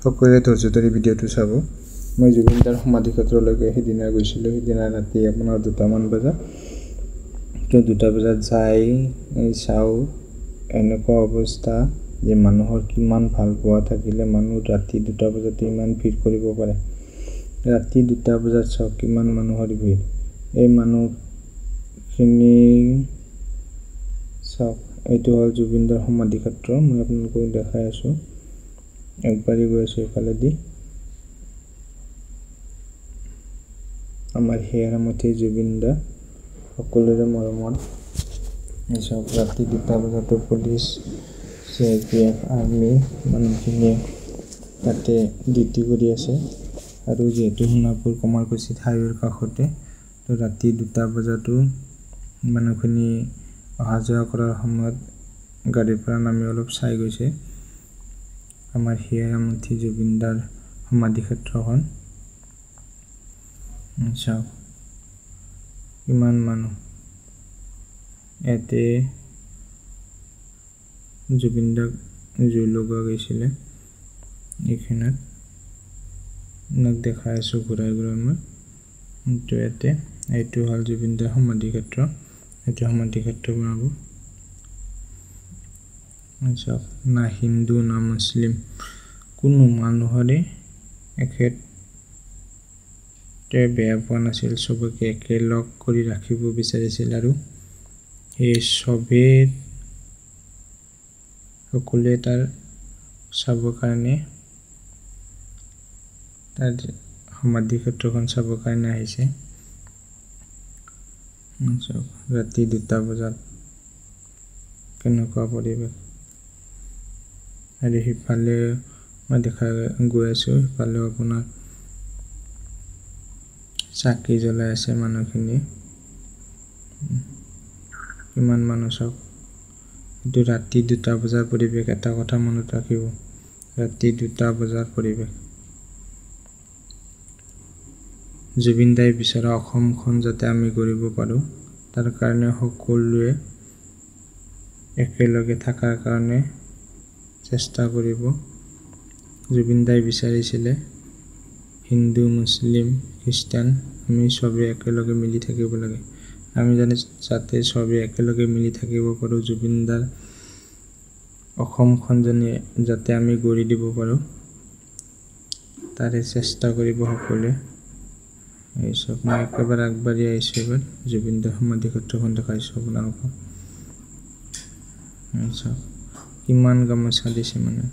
সকলোৱে ধৈৰ্য ধৰি ভিডিঅ'টো চাব। মই জুবিনদাৰ সমাধি ক্ষেত্ৰলৈকে সিদিনা গৈছিলোঁ। সিদিনা ৰাতি আপোনাৰ 2টামান বজাত। তো 2টা বজাত যাই চাওঁ এনেকুৱা অৱস্থা যে মানুহৰ কিমান ভাল পোৱা থাকিলে মানুহ ৰাতি 2টা বজাতে ইমান ভিৰ কৰিব পাৰে। ৰাতি 2টা বজাত চাওক কিমান মানুহৰ ভিৰ। এই মানুহখিনি চাওক, এইটো হ'ল জুবিনদাৰ সমাধি ক্ষেত্ৰ। মই আপোনালোকক দেখাই আছোঁ। একবাৰেই গৈ আছোঁ এইফালেদি। আমাৰ হিয়াৰামতি জুবিনদা সকলোৰে মৰমৰ। চাওক ৰাতি 2টা বজাতো পুলিচ, CRPF, আৰ্মি মানুহখিনিয়ে তাতে ডিউটি কৰি আছে। আৰু যিহেতু সোণাপুৰ কমাৰকুছিত হাইৱেৰ কাষতে, তো ৰাতি 2টা বজাতো মানুহখিনি অহা যোৱা কৰাৰ সময়ত গাড়ীৰ পৰা নামি অলপ চাই গৈছে আমাৰ হিয়াৰামতি জুবিনদাৰ সমাধি ক্ষেত্ৰখন। চাওক কিমান মানুহ। ইয়াতে জুবিনদাক জুই লগোৱা গৈছিলে। এইখিনিত দেখাই আছোঁ ঘূৰাই মই। কিন্তু এইটো হ'ল জুবিনদাৰ সমাধি ক্ষেত্ৰ। এইটো সমাধি ক্ষেত্ৰ বনাব। চাওক, না হিন্দু না মুছলিম কোনো মানুহৰে এখেতে বেয়া পোৱা নাছিল। চবকে একেলগ কৰি ৰাখিব বিচাৰিছিল আৰু সেই সকলোৱে তাৰ চাবৰ কাৰণে, তাৰ সমাধি ক্ষেত্ৰখন চাবৰ কাৰণে আহিছে। চাওক ৰাতি 2টা বজাত কেনেকুৱা পৰিৱেশ। আৰু সিফালে মই গৈ আছোঁ, সিফালেও আপোনাৰ চাকি জ্বলাই আছে মানুহখিনি। কিমান মানুহ চাওক। কিন্তু ৰাতি 2টা বজাৰ পৰিৱেশ। এটা কথা মনত ৰাখিব, ৰাতি 2টা বজাৰ পৰিৱেশ। জুবিনদাই বিচৰা অসমখন যাতে আমি গঢ়িব পাৰোঁ, তাৰ কাৰণে সকলোৱে একেলগে থকাৰ কাৰণে চেষ্টা কৰিব। জুবিনদাই বিচাৰিছিলে হিন্দু, মুছলিম, খ্ৰীষ্টান আমি চবেই একেলগে মিলি থাকিব লাগে। আমি যাতে চবেই একেলগে মিলি থাকিব পাৰোঁ, জুবিনদাৰ অসমখন যাতে আমি গঢ়ি দিব পাৰোঁ, তাৰে চেষ্টা কৰিব সকলোৱে। এই চব মই একেবাৰে আগবাঢ়ি আহিছোঁ। এবাৰ জুবিনদাৰ সমাধি ক্ষেত্ৰখন দেখাইছোঁ আপোনালোকক। চাওক কিমান গামোচা দিছে মানে।